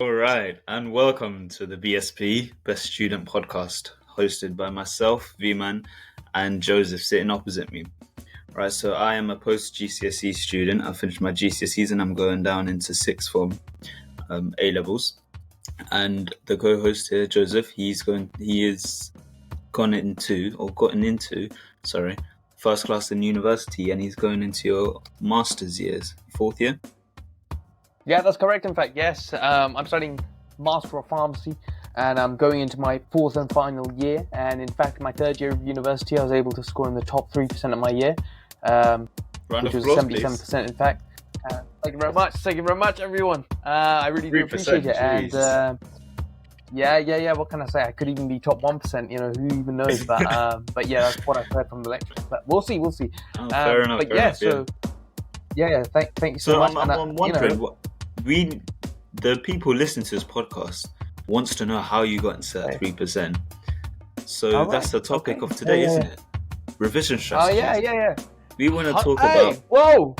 All right, and welcome to the BSP, Best Student Podcast, hosted by myself, V-Man, and Joseph sitting opposite me. Right, so I am a post-GCSE student. I finished my GCSEs and I'm going down into sixth form A-levels. And the co-host here, Joseph, he is gotten into first class in university, and he's going into your master's years, fourth year. Yeah, that's correct. In fact, yes, I'm studying Master of Pharmacy, and I'm going into my fourth and final year. And in fact, my third year of university, I was able to score in the top 3% of my year, which was 77%. In fact, thank you very much. Thank you very much, everyone. I really do appreciate it. Geez. And yeah. What can I say? I could even be top 1%. You know, who even knows? But yeah, that's what I've heard from the lecturer. But we'll see. Oh, fair enough. But yeah, so yeah. Thank you so much. I'm wondering, the people listening to this podcast wants to know how you got into that 3%. So that's the topic of today, isn't it? Revision strategies. Oh yeah. We want to talk about. Whoa!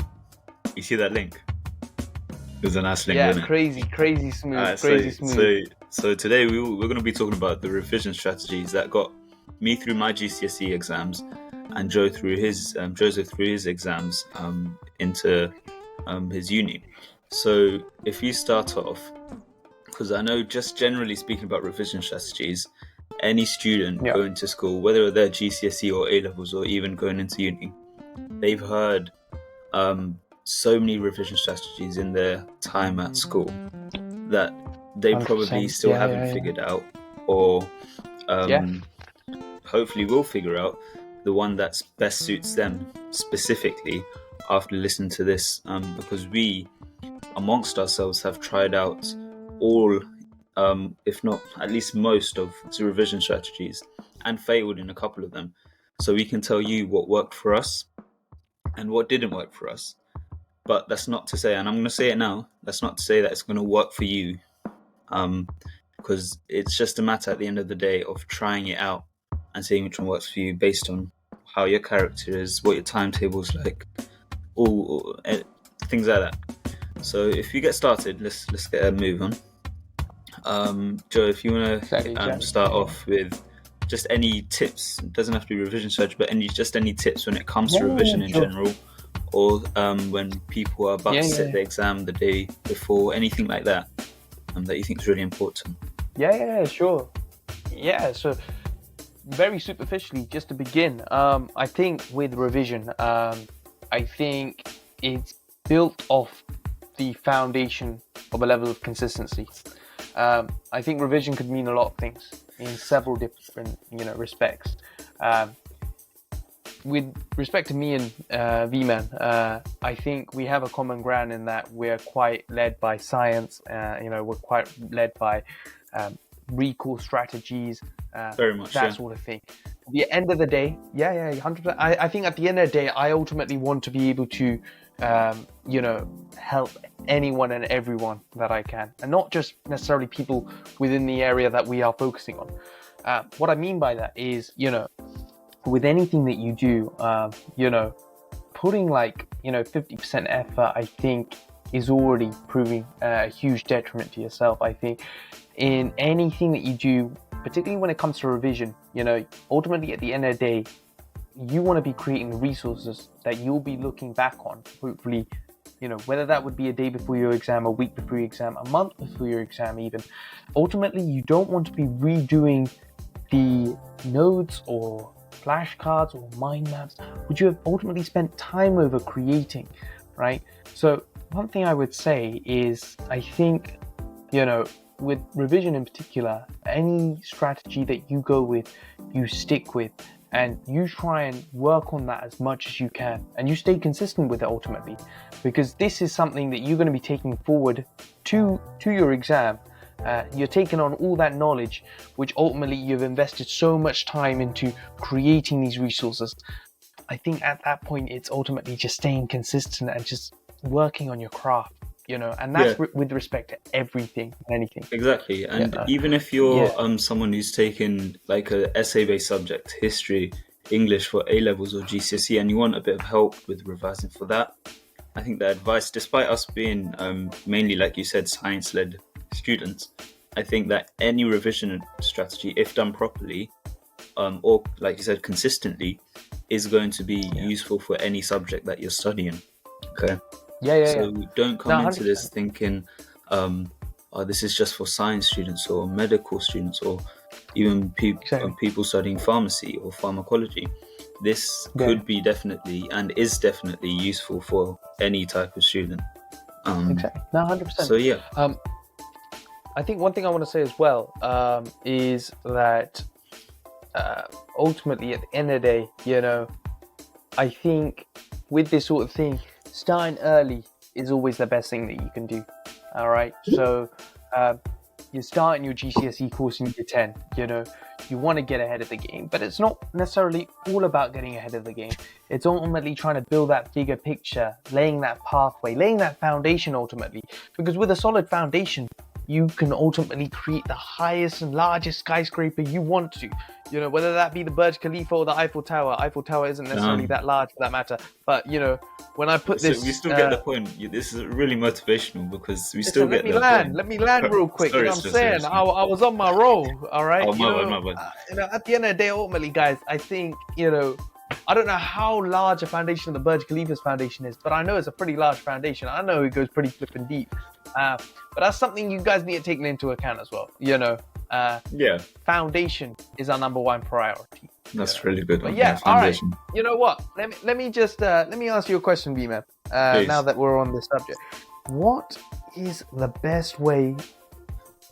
You see that link? There's a nice link. Yeah, isn't it? crazy smooth. So today we're going to be talking about the revision strategies that got me through my GCSE exams and Joseph through his exams into his uni. So if you start off, because I know just generally speaking about revision strategies, any student going to school, whether they're GCSE or A-levels or even going into uni, they've heard so many revision strategies in their time at school that they probably still haven't figured out, or hopefully will figure out the one that best suits them specifically after listening to this, because we amongst ourselves have tried out all, if not at least most of the revision strategies and failed in a couple of them. So we can tell you what worked for us and what didn't work for us. But that's not to say, and I'm going to say it now, that's not to say that it's going to work for you, because it's just a matter at the end of the day of trying it out and seeing which one works for you based on how your character is, what your timetable's like, all things like that. So if you get started, let's get a move on. Joe, if you want to start off with just any tips, it doesn't have to be revision strategy, but any tips when it comes to revision in general, or when people are about to sit the exam the day before, anything like that, that you think is really important. Yeah, sure. Yeah, so very superficially, just to begin, I think with revision, I think it's built off the foundation of a level of consistency. I think revision could mean a lot of things in several different, respects. With respect to me and V-Man, I think we have a common ground in that we're quite led by science. We're quite led by recall strategies, very much that sort of thing. At the end of the day, 100%. I think at the end of the day, I ultimately want to be able to help anyone and everyone that I can, and not just necessarily people within the area that we are focusing on. What I mean by that is, with anything that you do, putting 50% effort, I think, is already proving a huge detriment to yourself. I think in anything that you do, particularly when it comes to revision, ultimately at the end of the day, you want to be creating resources that you'll be looking back on, hopefully, whether that would be a day before your exam, a week before your exam, a month before your exam even. Ultimately, you don't want to be redoing the notes or flashcards or mind maps, which you have ultimately spent time over creating, right? So one thing I would say is, I think, with revision in particular, any strategy that you go with, you stick with, and you try and work on that as much as you can, and you stay consistent with it ultimately, because this is something that you're going to be taking forward to your exam. You're taking on all that knowledge, which ultimately you've invested so much time into creating these resources. I think at that point, it's ultimately just staying consistent and just working on your craft, and that's with respect to everything and anything. Exactly. And even if you're someone who's taken like a essay-based subject, history, English for A-levels or GCSE, and you want a bit of help with revising for that, I think the advice, despite us being mainly, like you said, science-led students, I think that any revision strategy, if done properly, or like you said, consistently, is going to be useful for any subject that you're studying. Okay. So don't come No, into this 100%. thinking, oh, this is just for science students or medical students or even people studying pharmacy or pharmacology. This could be definitely and is definitely useful for any type of student. Exactly. No, 100%. So yeah. I think one thing I want to say as well is that ultimately, at the end of the day, you know, I think with this sort of thing, starting early is always the best thing that you can do. All right. So you're starting your GCSE course in year 10, you know, you want to get ahead of the game, but it's not necessarily all about getting ahead of the game. It's ultimately trying to build that bigger picture, laying that pathway, laying that foundation ultimately, because with a solid foundation, you can ultimately create the highest and largest skyscraper you want to. You know, whether that be the Burj Khalifa or the Eiffel Tower. Eiffel Tower isn't necessarily that large for that matter. But, you know, when I put this... we still get the point. This is really motivational because we still get the point. Let me land real quick. Sorry, you know what I'm saying? I was on my roll, all right? Oh, my bad. You know, at the end of the day, ultimately, guys, I think, you know, I don't know how large a foundation the Burj Khalifa's foundation is, but I know it's a pretty large foundation. I know it goes pretty flipping deep. But that's something you guys need to take into account as well. You know, foundation is our number one priority. That's really good. But yeah, all right. You know what? Let me just let me ask you a question, B-Man. Now that we're on this subject, what is the best way?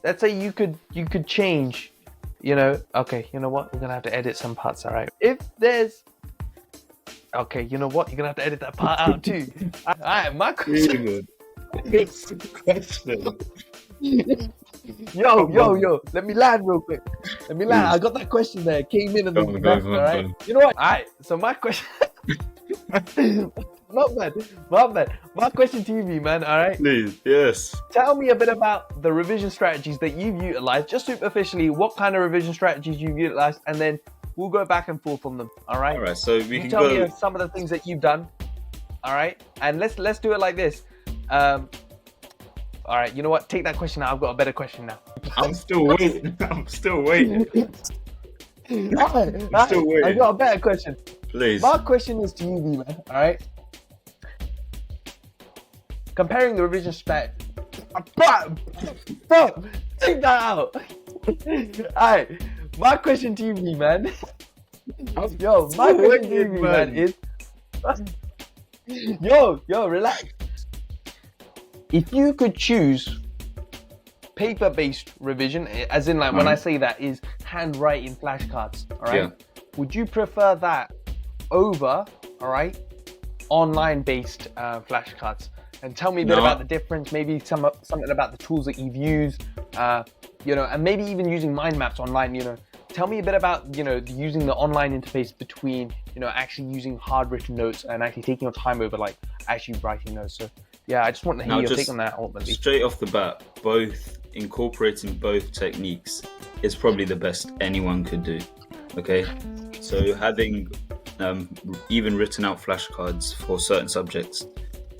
Let's say you could change. You know, okay. You know what? We're gonna have to edit some parts. All right. If there's okay, you know what? You're gonna have to edit that part out too. All right, my question. It's a question. Yo, let me land real quick. I got that question there. Came in and all right. You know what? All right. So my question. Not bad. My question to you, man. All right. Please, yes. Tell me a bit about the revision strategies that you've utilized, just superficially. What kind of revision strategies you've utilized, and then we'll go back and forth on them. All right. All right. So we can tell me some of the things that you've done. All right. And let's do it like this. All right, you know what? Take that question out. I've got a better question now. I'm still waiting. I'm still waiting. I've got a better question. Please. My question is to you, man. All right. Comparing the revision strategy. Take that out. All right. My question to you, man. Yo, my question to you, man, is. Yo, relax. If you could choose paper-based revision, as in like when I say that is handwriting flashcards, all right? Yeah. Would you prefer that over, all right, online-based flashcards? And tell me a bit about the difference, maybe something about the tools that you've used, you know, and maybe even using mind maps online, you know. Tell me a bit about, you know, using the online interface between, you know, actually using hard-written notes and actually taking your time over, like, actually writing notes. So, yeah, I just want to hear your take on that ultimately. Straight off the bat, incorporating both techniques is probably the best anyone could do. Okay, so having even written out flashcards for certain subjects,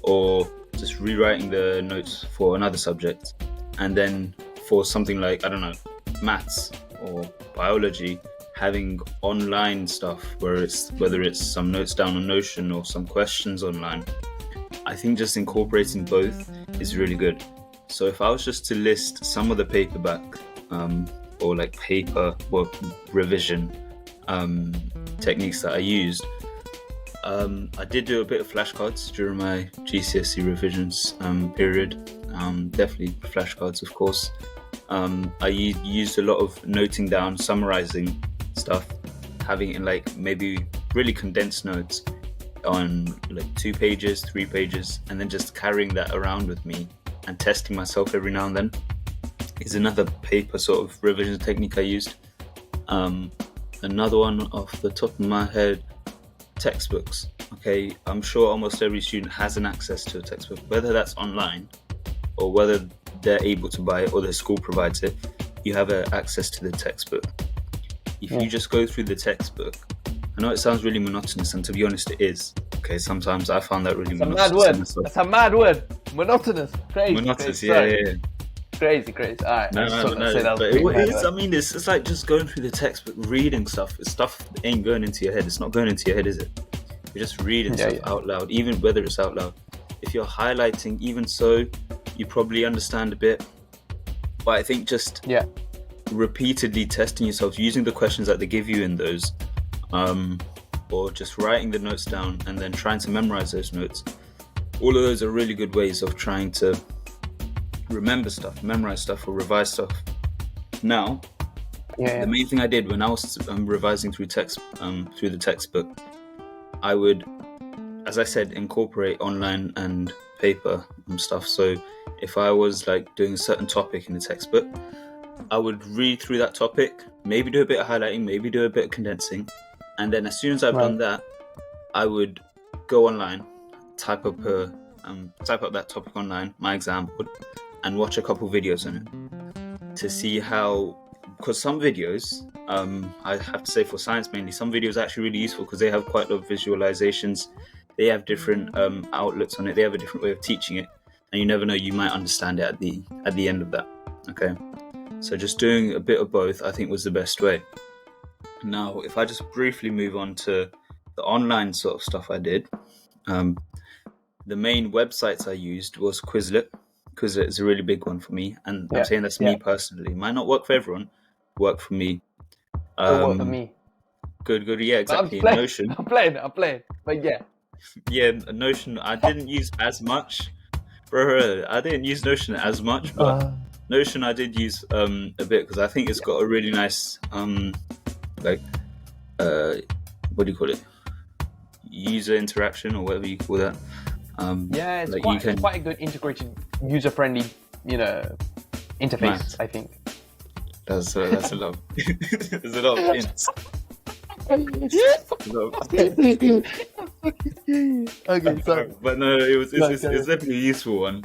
or just rewriting the notes for another subject, and then for something like, I don't know, maths or biology, having online stuff whether it's some notes down on Notion or some questions online. I think just incorporating both is really good. So if I was just to list some of the paperback or like paper or revision techniques that I used, I did do a bit of flashcards during my GCSE revisions period. Definitely flashcards, of course. I used a lot of noting down, summarizing stuff, having it in like maybe really condensed notes on like 2 pages, 3 pages, and then just carrying that around with me and testing myself every now and then is another paper sort of revision technique I used. Another one off the top of my head, textbooks. Okay, I'm sure almost every student has an access to a textbook, whether that's online or whether they're able to buy it or their school provides it. You have access to the textbook. If you just go through the textbook, I know it sounds really monotonous, and to be honest, it is. Okay, sometimes I found that really monotonous. That's a mad word. Monotonous. Crazy. Monotonous, yeah. Crazy. All right, I No, just no, thought I'd say no. that But was pretty it mad. is. I mean, it's like just going through the textbook, reading stuff. Stuff ain't going into your head. It's not going into your head, is it? You're just reading Yeah, stuff yeah. out loud, even whether it's out loud. If you're highlighting, even so, you probably understand a bit. But I think just Yeah. repeatedly testing yourself, using the questions that they give you in those, or just writing the notes down and then trying to memorize those notes. All of those are really good ways of trying to remember stuff, memorize stuff, or revise stuff. Now, the main thing I did when I was revising through the textbook, I would, as I said, incorporate online and paper and stuff. So if I was like doing a certain topic in the textbook, I would read through that topic, maybe do a bit of highlighting, maybe do a bit of condensing, and then as soon as I've done that, I would go online, type up that topic online, my exam board, and watch a couple videos on it to see how. Because some videos, I have to say for science mainly, some videos are actually really useful because they have quite a lot of visualizations. They have different outlooks on it. They have a different way of teaching it, and you never know, you might understand it at the end of that. Okay, so just doing a bit of both, I think, was the best way. Now, if I just briefly move on to the online sort of stuff I did, the main websites I used was Quizlet. Quizlet is a really big one for me, and I'm saying that's me personally. It might not work for everyone, work for me. It'll work for me. Good, yeah, exactly. But Notion. I'm playing, but yeah. Yeah, Notion. I didn't use as much, bro. I didn't use Notion as much, but Notion I did use a bit because I think it's got a really nice what do you call it? User interaction or whatever you call that. It's like quite a good integrated, user-friendly, interface. Nice. I think. That's a lot. There's a lot of hints. Okay, sorry. But no, it's definitely a useful one.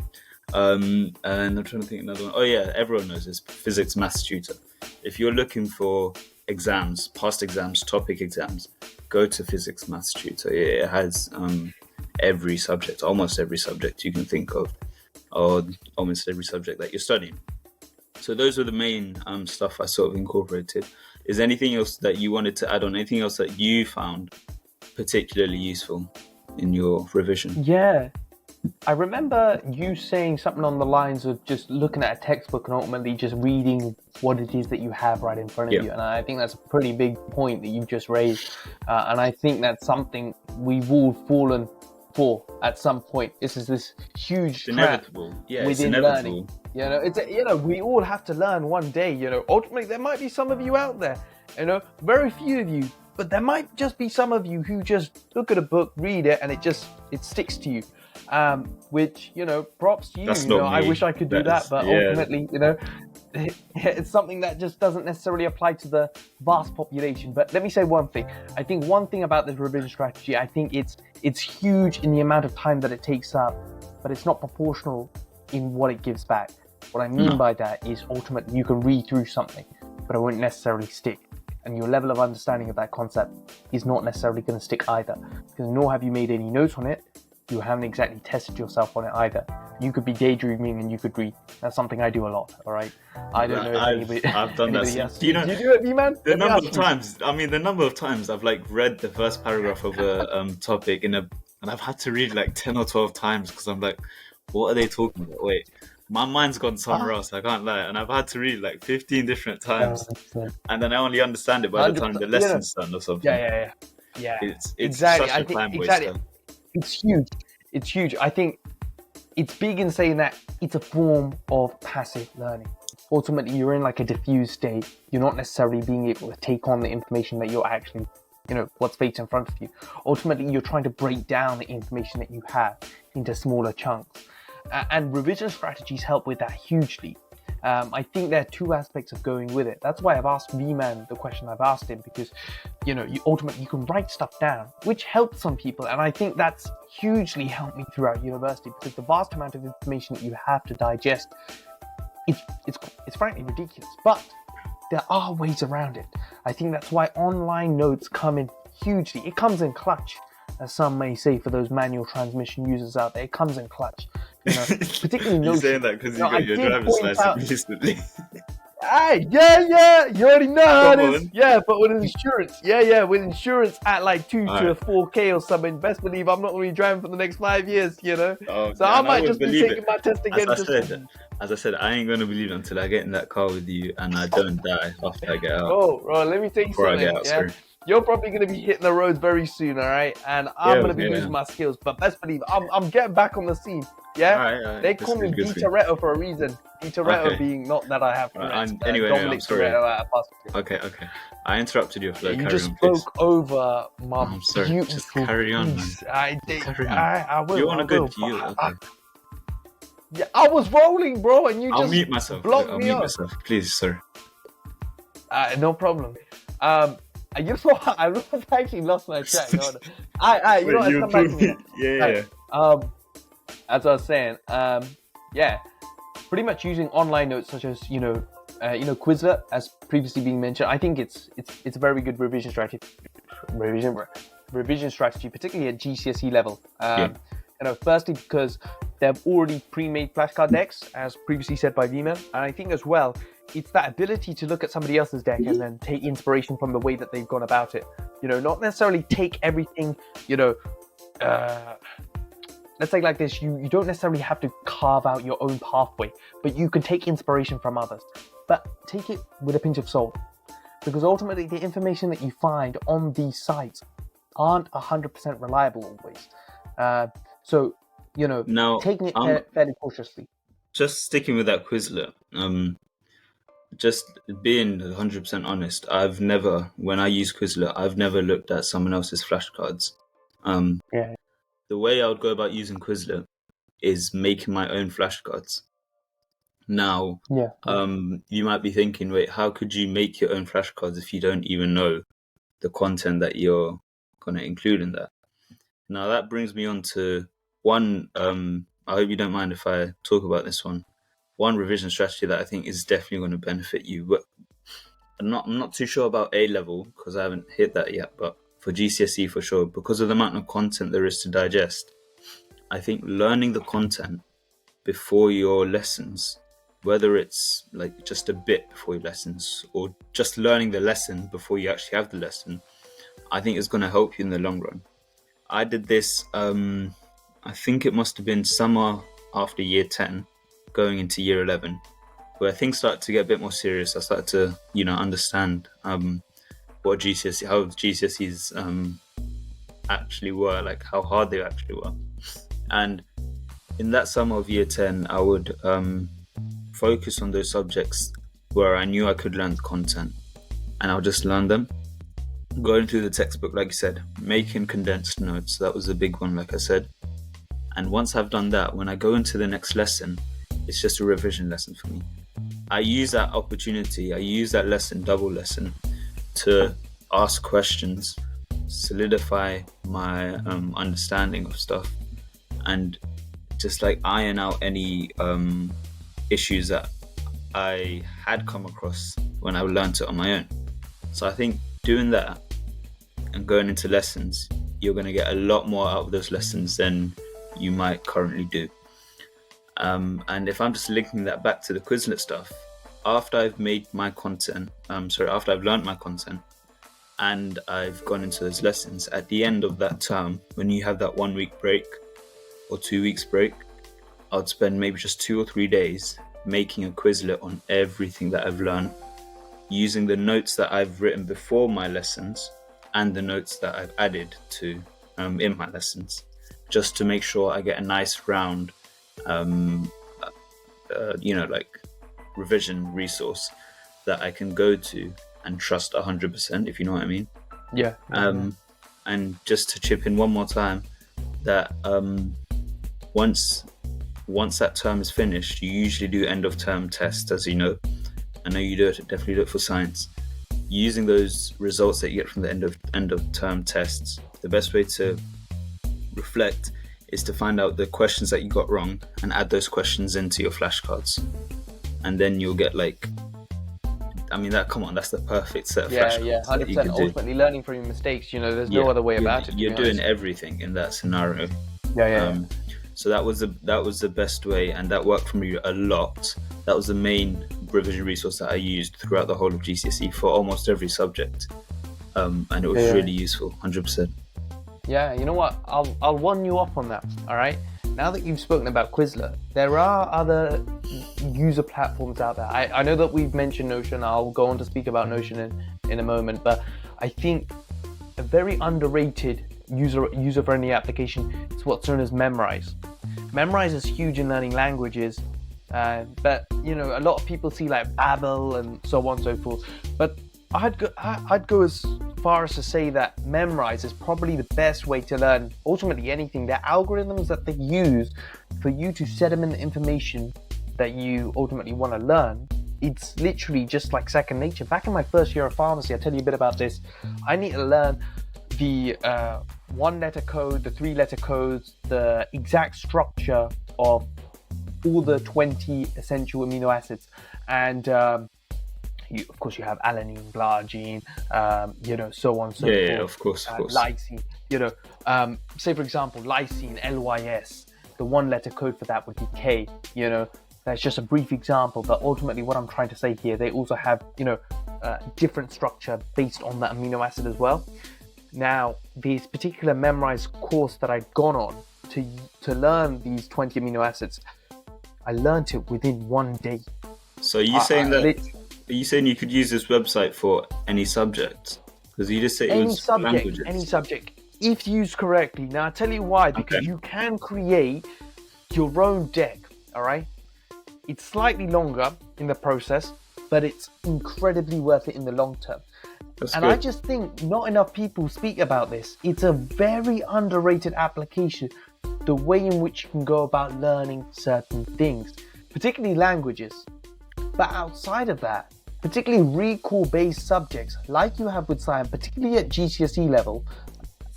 And I'm trying to think another one. Oh yeah, everyone knows this. Physics Maths Tutor. If you're looking for exams, past exams, topic exams, go to Physics Maths Tutor. It has almost every subject you can think of, or almost every subject that you're studying. So those were the main stuff I sort of incorporated. Is there anything else that you wanted to add on? Anything else that you found particularly useful in your revision? Yeah. I remember you saying something on the lines of just looking at a textbook and ultimately just reading what it is that you have right in front of you. And I think that's a pretty big point that you've just raised. And I think that's something we've all fallen for at some point. This is this huge trap within learning. We all have to learn one day. Ultimately, there might be some of you out there, very few of you, but there might just be some of you who just look at a book, read it, and it sticks to you. Which, props to you. That's not me. I wish I could do that, but ultimately, it's something that just doesn't necessarily apply to the vast population. But let me say one thing. I think one thing about this revision strategy, I think it's huge in the amount of time that it takes up, but it's not proportional in what it gives back. What I mean by that is ultimately you can read through something, but it won't necessarily stick. And your level of understanding of that concept is not necessarily going to stick either, because nor have you made any notes on it. You haven't exactly tested yourself on it either. You could be daydreaming and you could read. That's something I do a lot, all right? I don't know if anybody... I've done that. Do you do it, man? The number of times I've read the first paragraph of a topic and I've had to read 10 or 12 times because I'm like, what are they talking about? Wait, my mind's gone somewhere else, I can't lie. And I've had to read 15 different times. And then I only understand it by the time the lesson's done or something. Yeah. It's exactly. such a time waster. It's huge. I think it's big in saying that it's a form of passive learning. Ultimately, you're in a diffused state. You're not necessarily being able to take on the information that you're actually, what's faced in front of you. Ultimately, you're trying to break down the information that you have into smaller chunks. And revision strategies help with that hugely. I think there are two aspects of going with it. That's why I've asked V-Man the question I've asked him, because, ultimately you can write stuff down, which helps some people. And I think that's hugely helped me throughout university, because the vast amount of information that you have to digest, it's frankly ridiculous. But there are ways around it. I think that's why online notes come in hugely. It comes in clutch, as some may say for those manual transmission users out there. It comes in clutch, Particularly You're Notion. saying that because you I got your did driver's point out. license recently. Yeah, you already know how Come it is. on. Yeah, but with insurance, with insurance at like 2 to Alright. 4K or something, best believe I'm not going to be driving for the next 5 years, So Yeah, I and I might wouldn't just be believe taking it. my test again. As I said, I ain't gonna believe it until I get in that car with you and I don't die after I get out. Bro, let me tell you Before I something, get out, sorry. You're probably going to be hitting the roads very soon, all right? And I'm going to be losing my skills. But best believe, I'm getting back on the scene, Alright. They call me D Toretto for a reason. D Toretto being not that I have Tourette's, anyway, Dominic I'm sorry. Toretto at a Okay. I interrupted your flow. You Carry just on, please. spoke over my I'm sorry. beautiful Just carry on, man. piece. I did. Carry on. I will. You want I a good will, view? but Okay. I was rolling, bro, and you I'll just mute myself. blocked I'll me mute off. myself, please, sir. No problem. You know what? I actually lost my track. You know what? Come back to me. Yeah. As I was saying, pretty much using online notes such as Quizlet, as previously being mentioned. I think it's a very good revision strategy. Revision strategy, particularly at GCSE level. Firstly because they've already pre-made flashcard decks, as previously said by V-Man, and I think as well it's that ability to look at somebody else's deck and then take inspiration from the way that they've gone about it. Not necessarily take everything. Let's say like this, you don't necessarily have to carve out your own pathway, but you can take inspiration from others. But take it with a pinch of salt, because ultimately the information that you find on these sites aren't 100% reliable always. Now, taking it fairly cautiously. Just sticking with that Quizlet, just being 100% honest, when I use Quizlet, I've never looked at someone else's flashcards. The way I would go about using Quizlet is making my own flashcards. Now, you might be thinking, wait, how could you make your own flashcards if you don't even know the content that you're going to include in that? Now, that brings me on to one, I hope you don't mind if I talk about this one. One revision strategy that I think is definitely going to benefit you. But I'm not too sure about A level because I haven't hit that yet, but for GCSE for sure, because of the amount of content there is to digest, I think learning the content before your lessons, whether it's like just a bit before your lessons or just learning the lesson before you actually have the lesson, I think is going to help you in the long run. I did this, I think it must have been summer after year 10, going into year 11, where things started to get a bit more serious. I started to, understand how GCSEs actually were, like how hard they actually were. And in that summer of year 10, I would focus on those subjects where I knew I could learn the content, and I'll just learn them. Going through the textbook, like you said, making condensed notes, that was a big one, like I said. And once I've done that, when I go into the next lesson, it's just a revision lesson for me. I use that opportunity, double lesson, to ask questions, solidify my understanding of stuff, and just like iron out any issues that I had come across when I learned it on my own. So I think doing that and going into lessons, you're going to get a lot more out of those lessons than you might currently do. And if I'm just linking that back to the Quizlet stuff, after I've made my content, after I've learned my content and I've gone into those lessons, at the end of that term, when you have that 1 week break or 2 weeks break, I'd spend maybe just 2 or 3 days making a Quizlet on everything that I've learned, using the notes that I've written before my lessons and the notes that I've added to in my lessons, just to make sure I get a nice round, revision resource that I can go to and trust 100%, if you know what I mean. Yeah. And just to chip in one more time, that once that term is finished, you usually do end of term tests, as you know. I know you definitely do it for science. Using those results that you get from the end of term tests, the best way to reflect is to find out the questions that you got wrong and add those questions into your flashcards, and then you'll get that's the perfect set of flashcards. Yeah, 100%. Ultimately, learning from your mistakes. There's no other way about it. You're doing everything in that scenario. So that was the best way, and that worked for me a lot. That was the main revision resource that I used throughout the whole of GCSE for almost every subject, and it was really useful, 100%. Yeah, you know what? I'll one you up on that. All right. Now that you've spoken about Quizlet, there are other user platforms out there. I know that we've mentioned Notion. I'll go on to speak about Notion in a moment, but I think a very underrated user-friendly application is what's known as Memrise. Memrise is huge in learning languages, but you know, a lot of people see like Babbel and so on and so forth. But I'd go as far as to say that Memrise is probably the best way to learn ultimately anything. The algorithms that they use for you to sediment the information that you ultimately want to learn, it's literally just like second nature. Back in my first year of pharmacy, I'll tell you a bit about this. I need to learn the one-letter code, the three-letter codes, the exact structure of all the 20 essential amino acids. And of course, you have alanine, glycine, so on, so forth. Yeah, of course. Lysine, say for example, lysine, LYS, the one-letter code for that would be K, That's just a brief example, but ultimately what I'm trying to say here, they also have, different structure based on that amino acid as well. Now, this particular Memrise course that I'd gone on to learn these 20 amino acids, I learned it within 1 day. So are you saying you could use this website for any subject? Because you just said it was languages. Any subject, if used correctly. Now, I'll tell you why, because you can create your own deck, all right? It's slightly longer in the process, but it's incredibly worth it in the long term. That's and good. I just think not enough people speak about this. It's a very underrated application, the way in which you can go about learning certain things, particularly languages. But outside of that, particularly recall-based subjects like you have with science, particularly at GCSE level,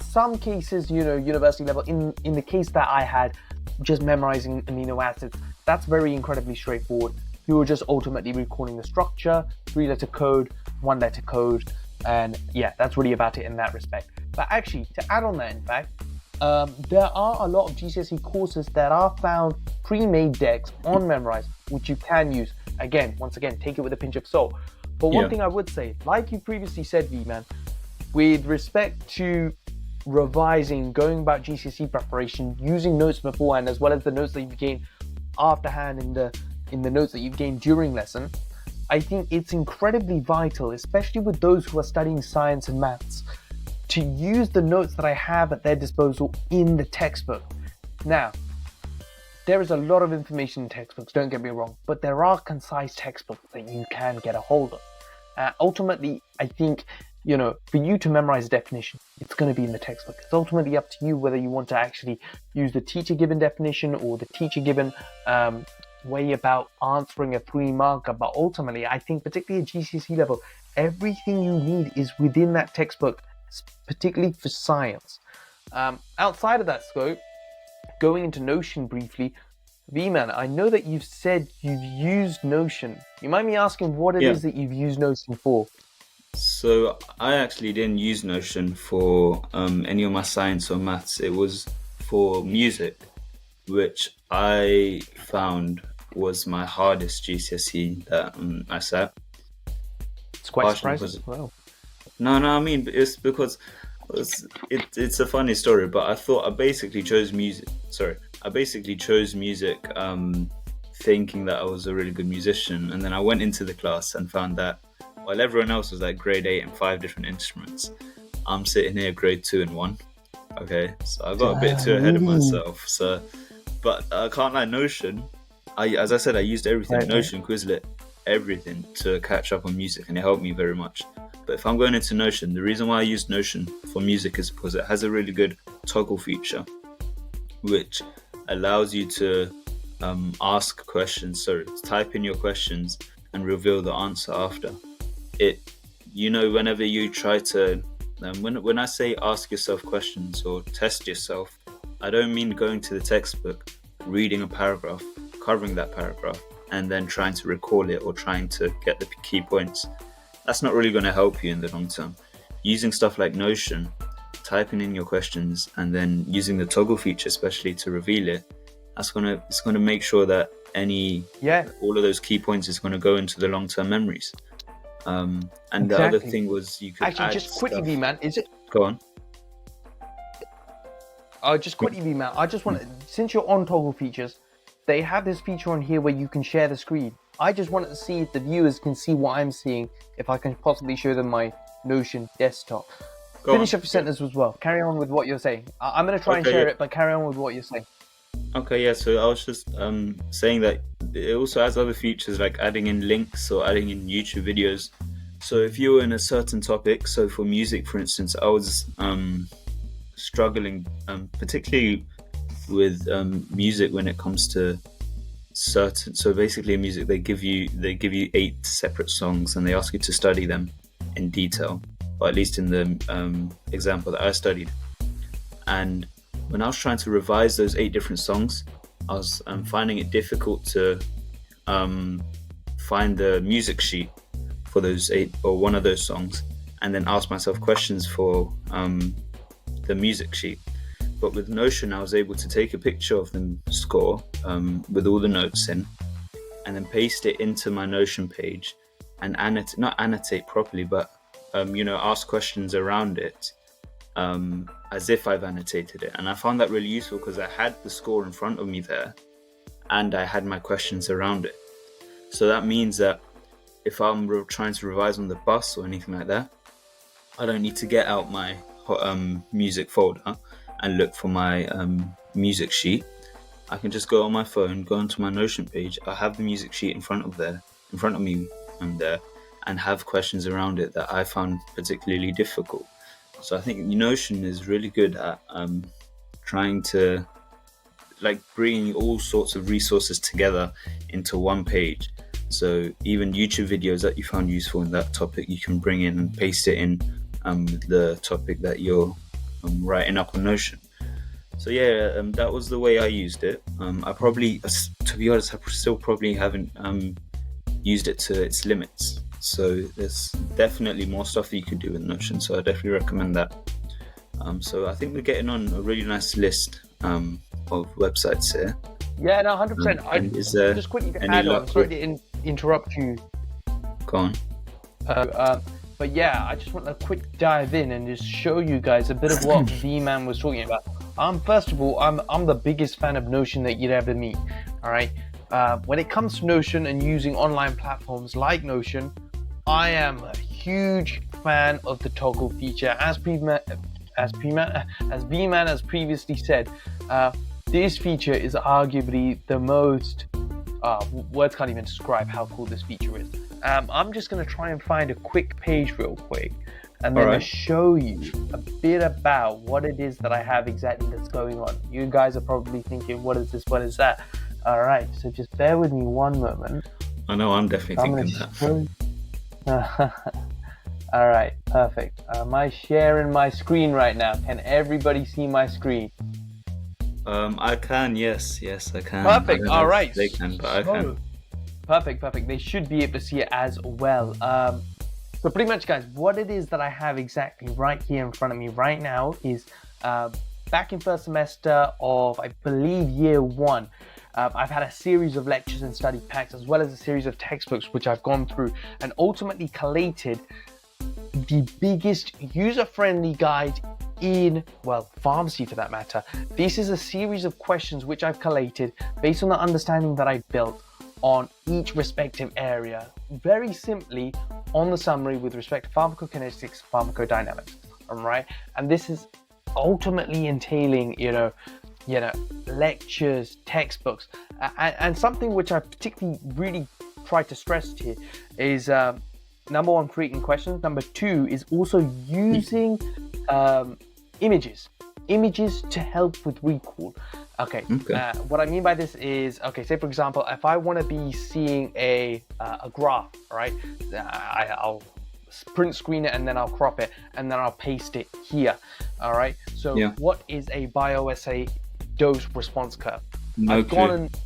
some cases, university level, in the case that I had, just memorizing amino acids, that's very incredibly straightforward. You were just ultimately recalling the structure, three-letter code, one-letter code, and yeah, that's really about it in that respect. But actually, to add on that, in fact, there are a lot of GCSE courses that are found pre-made decks on Memrise, which you can use. Once again, take it with a pinch of salt. But one thing I would say, like you previously said, V-Man, with respect to revising, going about GCSE preparation, using notes beforehand, as well as the notes that you've gained afterhand in the notes that you've gained during lesson, I think it's incredibly vital, especially with those who are studying science and maths, to use the notes that I have at their disposal in the textbook. Now, there is a lot of information in textbooks, don't get me wrong, but there are concise textbooks that you can get a hold of. Ultimately, I think, for you to memorize a definition, it's going to be in the textbook. It's ultimately up to you whether you want to actually use the teacher-given definition or the teacher-given way about answering a 3-marker. But ultimately, I think particularly at GCSE level, everything you need is within that textbook, particularly for science. Outside of that scope, going into Notion briefly, V-Man, I know that you've said you've used Notion. You mind me asking what it is that you've used Notion for? So I actually didn't use Notion for any of my science or maths. It was for music, which I found was my hardest GCSE that I sat. It's quite surprising. Wow. No, I mean, it's because it's a funny story, but I basically chose music thinking that I was a really good musician, and then I went into the class and found that while everyone else was like grade 8 and 5 different instruments, I'm sitting here grade 2 and 1. Okay, so I got a bit too ahead of myself. So, but I can't lie, Notion, as I said, I used everything, right, Notion, Quizlet, everything to catch up on music, and it helped me very much. But if I'm going into Notion, the reason why I use Notion for music is because it has a really good toggle feature, which allows you to ask questions, type in your questions and reveal the answer after. Whenever you try to, when I say ask yourself questions or test yourself, I don't mean going to the textbook, reading a paragraph, covering that paragraph, and then trying to recall it or trying to get the key points. That's not really going to help you in the long term. Using stuff like Notion, typing in your questions, and then using the toggle feature especially to reveal it, it's gonna make sure that all of those key points is gonna go into the long-term memories. And the other thing was you could actually just quickly, stuff. V-Man, is it? Go on. Just quickly, V-Man, I just want to, since you're on toggle features, they have this feature on here where you can share the screen. I just wanted to see if the viewers can see what I'm seeing, if I can possibly show them my Notion desktop. Finish up your sentence as well. Carry on with what you're saying. I'm going to try and share it, but carry on with what you're saying. Okay, yeah, so I was just saying that it also has other features like adding in links or adding in YouTube videos. So if you're in a certain topic, so for music, for instance, I was struggling particularly with music when it comes to certain. So basically, in music, they give you 8 separate songs and they ask you to study them in detail, or at least in the example that I studied. And when I was trying to revise those 8 different songs, I was finding it difficult to find the music sheet for those 8 or one of those songs, and then ask myself questions for the music sheet. But with Notion, I was able to take a picture of the score with all the notes in, and then paste it into my Notion page and not annotate properly, but ask questions around it as if I've annotated it. And I found that really useful because I had the score in front of me there and I had my questions around it. So that means that if I'm trying to revise on the bus or anything like that, I don't need to get out my music folder and look for my music sheet. I can just go on my phone, go onto my Notion page. I have the music sheet in front of me there, and have questions around it that I found particularly difficult. So I think Notion is really good at trying to bringing all sorts of resources together into one page. So even YouTube videos that you found useful in that topic, you can bring in and paste it in the topic that you're writing up on Notion. So yeah, that was the way I used it. I probably, to be honest, I still probably haven't used it to its limits. So there's definitely more stuff that you could do with Notion. So I definitely recommend that. So I think we're getting on a really nice list of websites here. Yeah, no, 100%. Is there just quickly to add on, sorry to interrupt you. Go on. But yeah, I just want a quick dive in and just show you guys a bit of what V-Man was talking about. First of all, I'm the biggest fan of Notion that you'd ever meet. All right. When it comes to Notion and using online platforms like Notion, I am a huge fan of the toggle feature. As V-Man has previously said, this feature is arguably the most. Words can't even describe how cool this feature is. I'm just going to try and find a quick page real quick and then I'll show you a bit about what it is that I have exactly that's going on. You guys are probably thinking, what is this? What is that? All right, so just bear with me one moment. I know, I'm definitely thinking that. All right, perfect. Am I sharing my screen right now? Can everybody see my screen? I can, yes, I can. Perfect, all right. They can, but I can. Perfect. They should be able to see it as well. So pretty much, guys, what it is that I have exactly right here in front of me right now is back in first semester of, I believe, year 1. I've had a series of lectures and study packs as well as a series of textbooks which I've gone through and ultimately collated the biggest user-friendly guide in, pharmacy for that matter. This is a series of questions which I've collated based on the understanding that I built on each respective area, very simply on the summary with respect to pharmacokinetics, pharmacodynamics, all right? And this is ultimately entailing, lectures, textbooks, and something which I particularly really try to stress here is number 1, creating questions. Number 2 is also using images to help with recall. Okay. What I mean by this is, say for example, if I want to be seeing a graph, right? I'll print screen it and then I'll crop it and then I'll paste it here. All right. So what is a bioassay dose response curve? I've gone and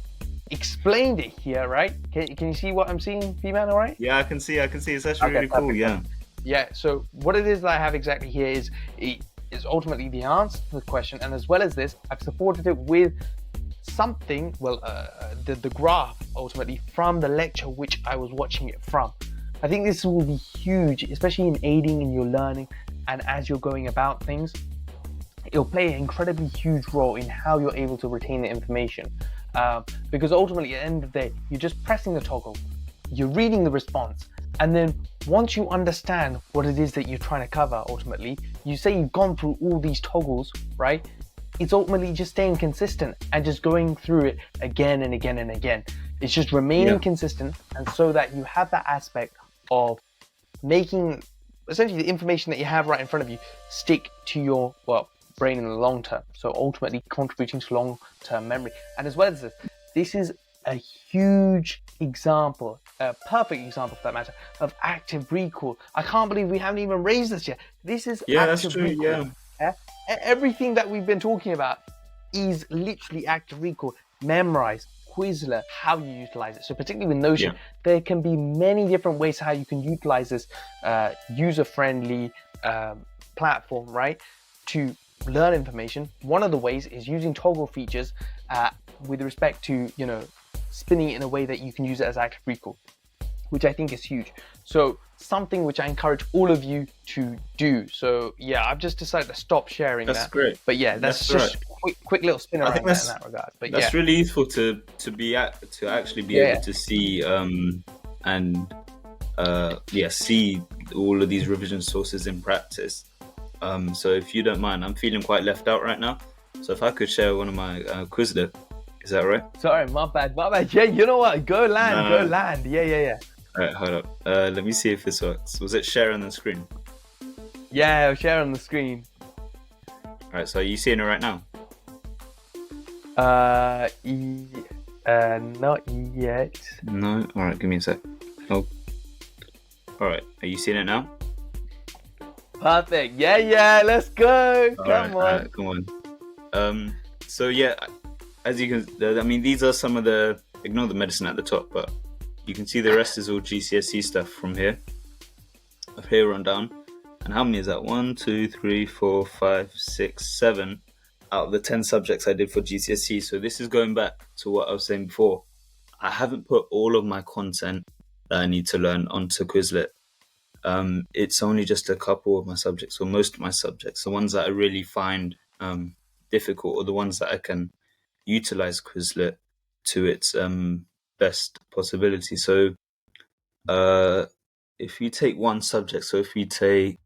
explained it here, right? Can you see what I'm seeing, V-Man? All right? Yeah, I can see. It's actually really cool. Yeah. Yeah. So what it is that I have exactly here is ultimately the answer to the question, and as well as this, I've supported it with something, the graph ultimately from the lecture which I was watching it from. I think this will be huge, especially in aiding in your learning and as you're going about things. It'll play an incredibly huge role in how you're able to retain the information. Because ultimately, at the end of the day, you're just pressing the toggle, you're reading the response, and then once you understand what it is that you're trying to cover, ultimately, you say you've gone through all these toggles, right? It's ultimately just staying consistent and just going through it again and again and again. It's just remaining consistent, and so that you have that aspect of making essentially the information that you have right in front of you stick to your brain in the long term. So ultimately contributing to long-term memory. And as well as this is a huge example, a perfect example for that matter, of active recall. I can't believe we haven't even raised this yet. This is active recall. Everything that we've been talking about is literally active recall. Memorize, Quizlet, how you utilize it. So particularly with Notion, there can be many different ways how you can utilize this user-friendly platform, right, to learn information. One of the ways is using toggle features with respect to, spinning it in a way that you can use it as active recall, which I think is huge. So something which I encourage all of you to do. So yeah, I've just decided to stop sharing that. That's great. But yeah, that's just quick little spin around in that regard. But that's really useful to actually be able to see see all of these revision sources in practice. So if you don't mind, I'm feeling quite left out right now. So if I could share one of my Quizlet, is that right? Sorry, my bad. Yeah, you know what? Go land. Yeah. All right, hold up. Let me see if this works. Was it share on the screen? Yeah, I'll share on the screen. All right, so are you seeing it right now? Not yet. No? All right, give me a sec. Oh. All right, are you seeing it now? Perfect. Yeah, let's go. Come on. So yeah, as you can, these are some of the, ignore the medicine at the top, but you can see the rest is all GCSE stuff from here on down. And how many is that? 1, 2, 3, 4, 5, 6, 7 out of the 10 subjects I did for GCSE. So this is going back to what I was saying before. I haven't put all of my content that I need to learn onto Quizlet. It's only just a couple of my subjects, or most of my subjects, the ones that I really find difficult, or the ones that I can utilize Quizlet to its best possibility. So if you take one subject, so if you take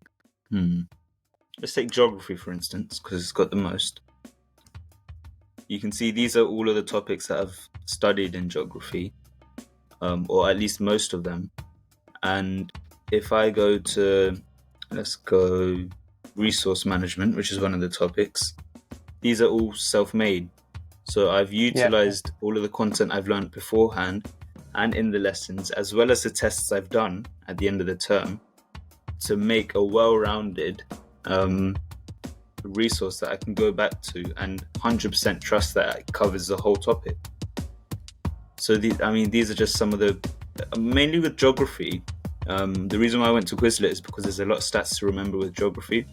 let's take geography for instance, because it's got the most. You can see these are all of the topics that I've studied in geography, or at least most of them. And if I go to, let's go resource management, which is one of the topics, these are all self-made. So I've utilized all of the content I've learned beforehand and in the lessons, as well as the tests I've done at the end of the term, to make a well-rounded resource that I can go back to and 100% trust that it covers the whole topic. So these are just some of the, mainly with geography. The reason why I went to Quizlet is because there's a lot of stats to remember with geography.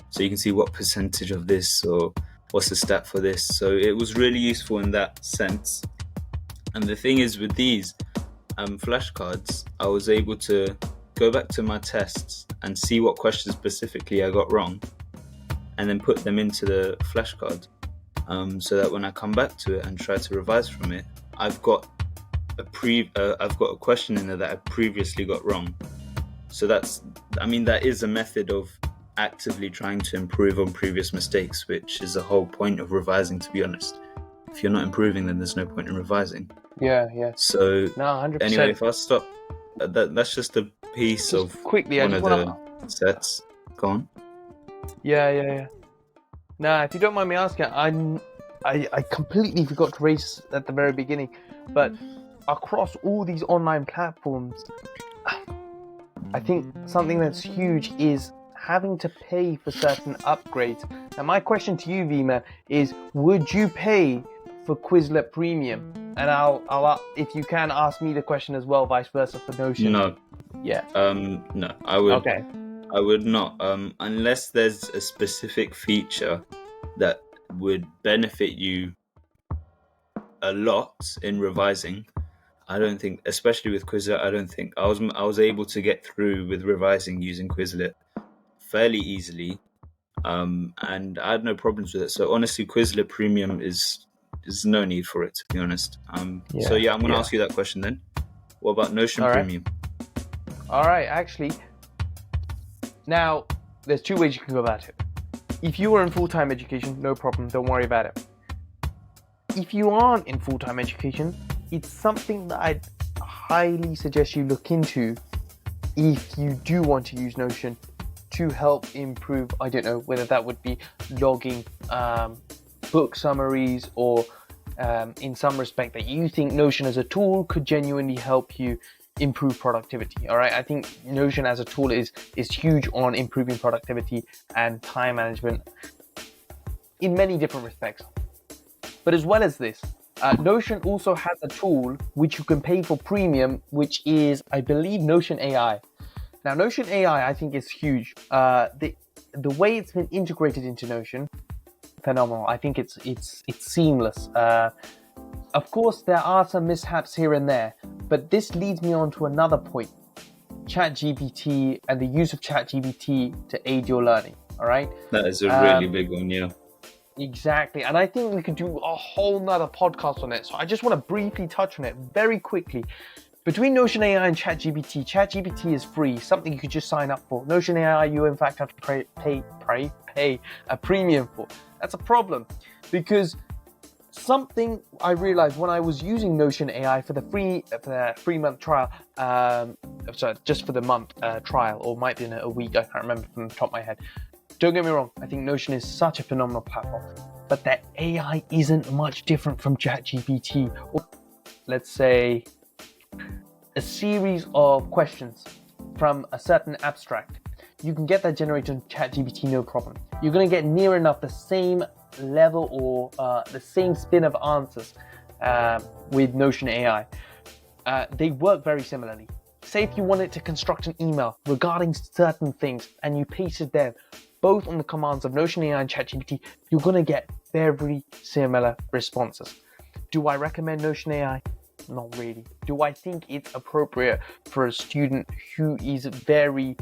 So you can see what percentage of this, or what's the stat for this. So it was really useful in that sense. And the thing is, with these flashcards, I was able to go back to my tests and see what questions specifically I got wrong, and then put them into the flashcard, so that when I come back to it and try to revise from it, I've got a question in there that I previously got wrong. So that is a method of actively trying to improve on previous mistakes, which is the whole point of revising, to be honest. If you're not improving, then there's no point in revising. Yeah. So 100%. Anyway, if I stop, that's just a piece just of quickly, one of the sets. Go on. Yeah. Now, if you don't mind me asking, I completely forgot to raise at the very beginning, but across all these online platforms, I think something that's huge is having to pay for certain upgrades. Now, my question to you, V-Man, is would you pay for Quizlet Premium? And I'll if you can, ask me the question as well, vice versa for Notion. No. Yeah. No, I would. Okay. I would not, unless there's a specific feature that would benefit you a lot in revising. I don't think, especially with Quizlet, I don't think I was able to get through with revising using Quizlet fairly easily, and I had no problems with it. So honestly, Quizlet Premium is no need for it, to be honest. So yeah, I'm going to ask you that question then. What about Notion All right. Premium? All right, actually, now there's two ways you can go about it. If you are in full-time education, no problem, don't worry about it. If you aren't in full-time education, it's something that I'd highly suggest you look into if you do want to use Notion to help improve, I don't know, whether that would be logging, book summaries, or in some respect that you think Notion as a tool could genuinely help you improve productivity. All right, I think Notion as a tool is huge on improving productivity and time management in many different respects. But as well as this, Notion also has a tool which you can pay for premium, which is, I believe, Notion AI. Now, Notion AI, I think, is huge. The way it's been integrated into Notion, phenomenal. I think it's seamless. Of course, there are some mishaps here and there, but this leads me on to another point: ChatGPT and the use of ChatGPT to aid your learning. All right, that is a really big one, yeah. Exactly, and I think we could do a whole nother podcast on it. So I just want to briefly touch on it very quickly. Between Notion AI and ChatGPT, ChatGPT is free, something you could just sign up for. Notion AI, you in fact have to pay a premium for. That's a problem, because something I realized when I was using Notion AI for the 3-month trial, sorry, just for the month trial, or might be in a week, I can't remember from the top of my head. Don't get me wrong, I think Notion is such a phenomenal platform, but that AI isn't much different from ChatGPT. Or let's say a series of questions from a certain abstract. You can get that generated on ChatGPT, no problem. You're going to get near enough the same level or the same spin of answers with Notion AI. They work very similarly. Say if you wanted to construct an email regarding certain things and you paste it there, both on the commands of Notion AI and ChatGPT, you're going to get very similar responses. Do I recommend Notion AI? Not really. Do I think it's appropriate for a student who is very,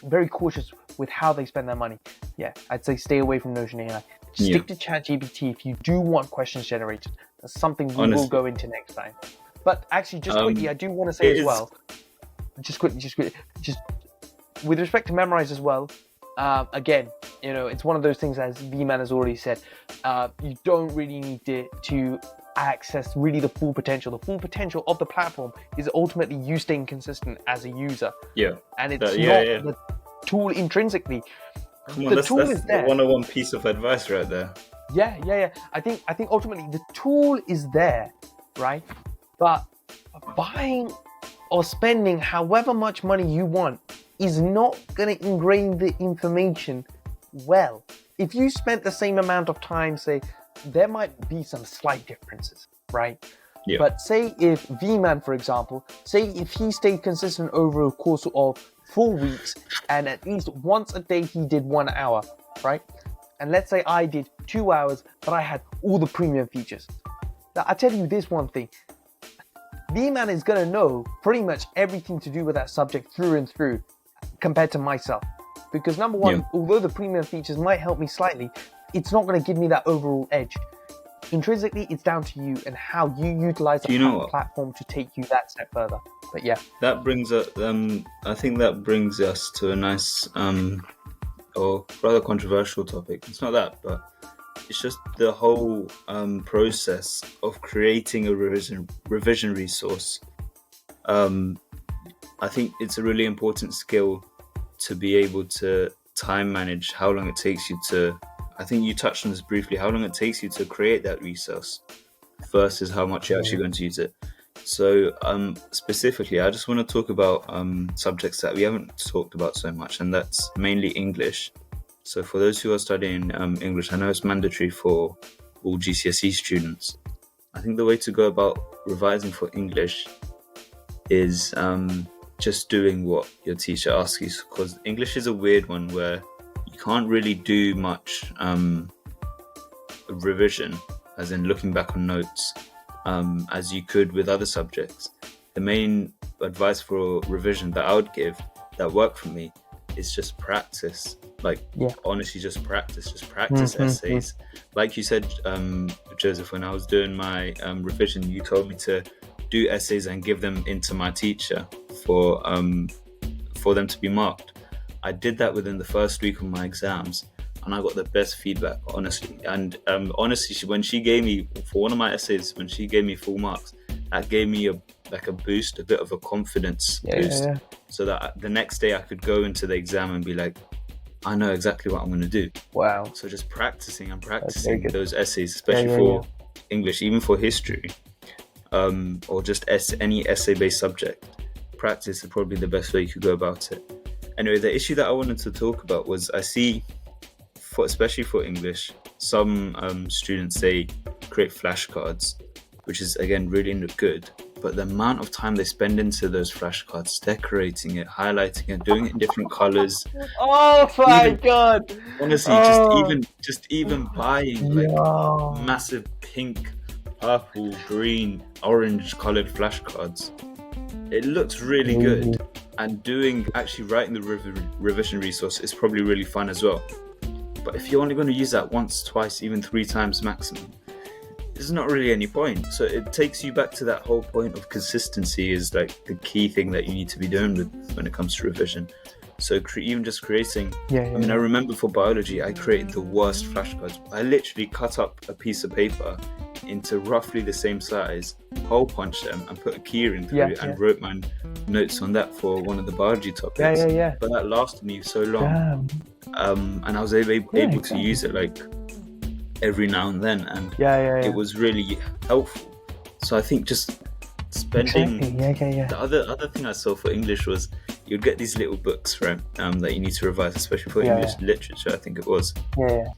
very cautious with how they spend their money? Yeah, I'd say stay away from Notion AI. Stick to ChatGPT if you do want questions generated. That's something we will go into next time. But actually, just quickly, I do want to say as well, just with respect to memorize as well, again, it's one of those things, as V-Man has already said, you don't really need to access really the full potential. The full potential of the platform is ultimately you staying consistent as a user. Yeah. And it's not the tool intrinsically. Come on, that's 101 piece of advice right there. Yeah. I think ultimately the tool is there, right? But buying or spending however much money you want is not going to ingrain the information well. If you spent the same amount of time, say, there might be some slight differences, right? Yeah. But say if V-Man, for example, say if he stayed consistent over a course of 4 weeks and at least once a day he did 1 hour, right? And let's say I did 2 hours, but I had all the premium features. Now, I tell you this one thing. V-Man is going to know pretty much everything to do with that subject through and through compared to myself. Because number one, although the premium features might help me slightly, it's not going to give me that overall edge. Intrinsically, it's down to you and how you utilize the platform to take you that step further. But yeah. That brings us, I think that brings us to a nice, or rather controversial topic. It's not that, but it's just the whole process of creating a revision resource. I think it's a really important skill to be able to time manage how long it takes you to, I think you touched on this briefly, how long it takes you to create that resource versus how much you're actually going to use it. So specifically, I just want to talk about subjects that we haven't talked about so much, and that's mainly English. So for those who are studying English, I know it's mandatory for all GCSE students. I think the way to go about revising for English is just doing what your teacher asks you, because English is a weird one where you can't really do much revision as in looking back on notes, as you could with other subjects. The main advice for revision that I would give that worked for me is just practice. Like, honestly, just practice essays. Like you said, Joseph, when I was doing my revision, you told me to do essays and give them into my teacher for them to be marked. I did that within the first week of my exams, and I got the best feedback, honestly. And honestly, when she gave me, for one of my essays, when she gave me full marks, that gave me a boost, a bit of a confidence boost, so that the next day I could go into the exam and be like, I know exactly what I'm going to do. Wow. So just practicing those essays, especially for English, even for history, or just any essay-based subject. Practice is probably the best way you could go about it. Anyway, the issue that I wanted to talk about was, I see, especially for English, some students, they create flashcards, which is, again, really good. But the amount of time they spend into those flashcards, decorating it, highlighting it, doing it in different colors. Oh my God! Honestly, just even buying massive pink, purple, green, orange colored flashcards. It looks really good. And actually writing the revision resource is probably really fun as well. But if you're only going to use that once, twice, even 3 times maximum, there's not really any point. So it takes you back to that whole point of consistency is like the key thing that you need to be doing when it comes to revision. So even just creating, I remember for biology, I created the worst flashcards. I literally cut up a piece of paper into roughly the same size, hole punched them and put a keyring through it and wrote my notes on that for one of the biology topics. But that lasted me so long. And I was able to use it like every now and then, and it was really helpful. So I think just spending the other thing I saw for English was you'd get these little books, right, that you need to revise, especially for English literature, I think it was.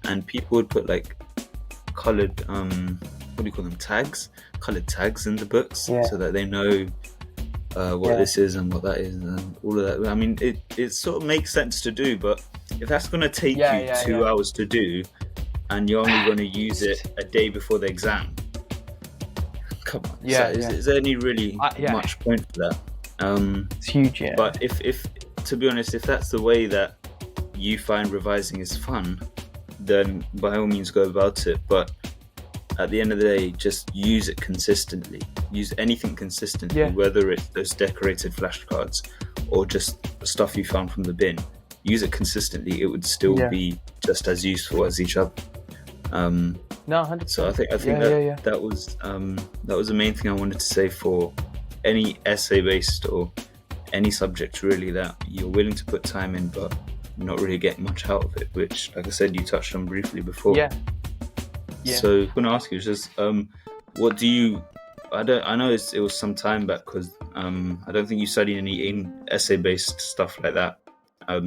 And people would put like coloured what do you call them, coloured tags in the books, so that they know what this is and what that is and all of that. I mean, it sort of makes sense to do, but if that's going to take you 2 hours to do, and you're only going to use it a day before the exam, come on. Is there any really much point for that? It's huge, But if to be honest, if that's the way that you find revising is fun, then by all means go about it. But at the end of the day, just use it consistently. Use anything consistently, whether it's those decorated flashcards or just the stuff you found from the bin. Use it consistently. It would still be just as useful as each other. No, 100%. So I think that was the main thing I wanted to say for any essay-based or any subject really that you're willing to put time in, but not really getting much out of it. Which, like I said, you touched on briefly before. So I'm going to ask you just, what do you? I know it was some time back because I don't think you studied any essay-based stuff like that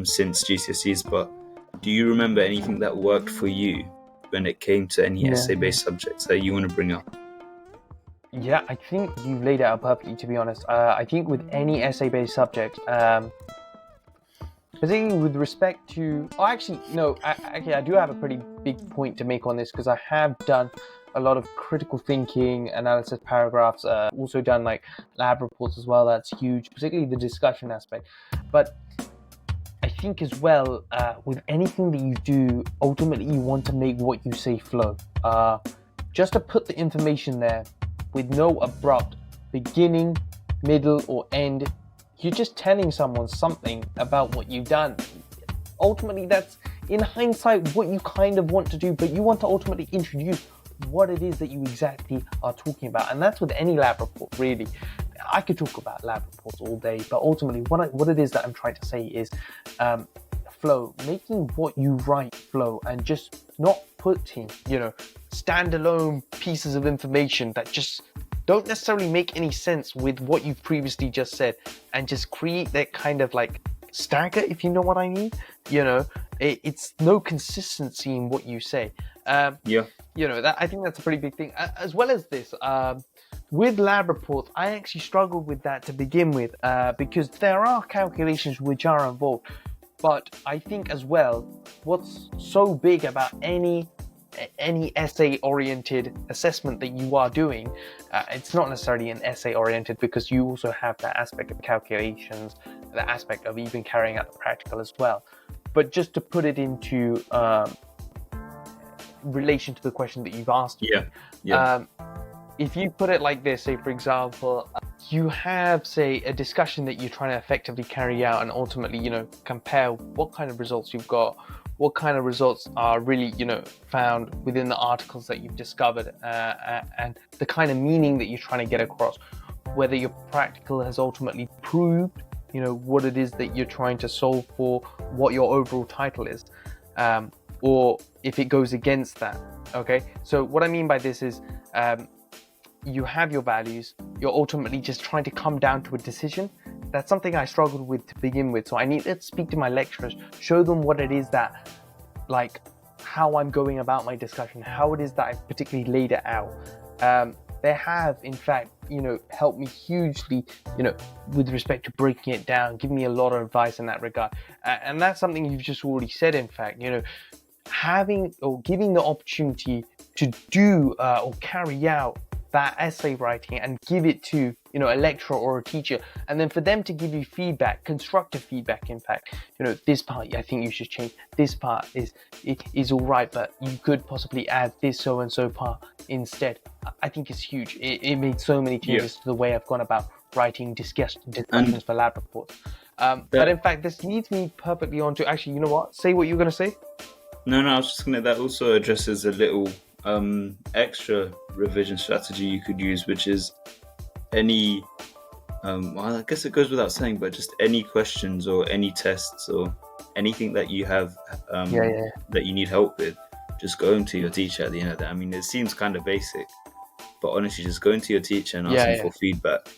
since GCSEs. But do you remember anything that worked for you when it came to any essay-based subjects that you want to bring up? Yeah, I think you've laid it out perfectly, to be honest. I think with any essay-based subject, particularly with respect to... I do have a pretty big point to make on this, because I have done a lot of critical thinking, analysis paragraphs, also done like lab reports as well. That's huge, particularly the discussion aspect. But I think as well, with anything that you do, ultimately you want to make what you say flow. Just to put the information there with no abrupt beginning, middle, or end. You're just telling someone something about what you've done. Ultimately, that's, in hindsight, what you kind of want to do, but you want to ultimately introduce what it is that you exactly are talking about. And that's with any lab report, really. I could talk about lab reports all day, but ultimately what it is that I'm trying to say is flow, making what you write flow, and just not putting, standalone pieces of information that just don't necessarily make any sense with what you've previously just said, and just create that kind of like stagger, if you know what I mean. It's no consistency in what you say. That, I think that's a pretty big thing. As well as this, with lab reports, I actually struggled with that to begin with, because there are calculations which are involved. But I think as well, what's so big about any any essay-oriented assessment that you are doing, it's not necessarily an essay-oriented, because you also have that aspect of calculations, the aspect of even carrying out the practical as well. But just to put it into relation to the question that you've asked me, if you put it like this, say for example, you have, say, a discussion that you're trying to effectively carry out, and ultimately, compare what kind of results you've got, what kind of results are really, found within the articles that you've discovered, and the kind of meaning that you're trying to get across, whether your practical has ultimately proved, what it is that you're trying to solve for, what your overall title is, or if it goes against that. Okay, so what I mean by this is, you have your values, you're ultimately just trying to come down to a decision. That's something I struggled with to begin with. So I need to speak to my lecturers, show them what it is that, like, how I'm going about my discussion, how it is that I've particularly laid it out. They have, in fact, helped me hugely, with respect to breaking it down, giving me a lot of advice in that regard. And that's something you've just already said, in fact, having or giving the opportunity to do or carry out that essay writing and give it to a lecturer or a teacher, and then for them to give you feedback, constructive feedback. In fact, this part I think you should change, this part is all right, but you could possibly add this so and so part instead. I think it's huge. It made so many changes to the way I've gone about writing discussions for lab reports. But in fact, this leads me perfectly on to, actually, you know what, say what you're going to say. No, I was just gonna, that also addresses a little extra revision strategy you could use, which is any well, I guess it goes without saying, but just any questions or any tests or anything that you have that you need help with, just going to your teacher at the end of that. I mean, it seems kind of basic, but honestly, just going to your teacher and asking for feedback,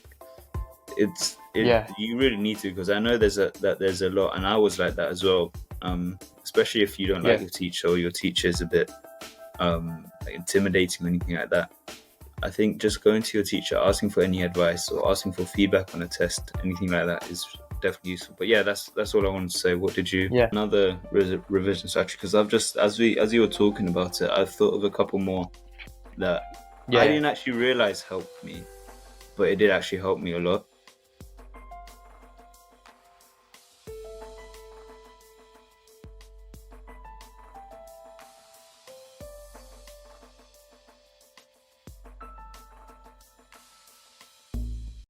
you really need to, because I know there's a lot, and I was like that as well, especially if you don't like your teacher, or your teacher is a bit intimidating or anything like that. I think just going to your teacher, asking for any advice or asking for feedback on a test, anything like that, is definitely useful. But yeah, that's all I wanted to say. What did you? Another revision strategy, because I've just, as you were talking about it, I've thought of a couple more that I didn't actually realize helped me, but it did actually help me a lot.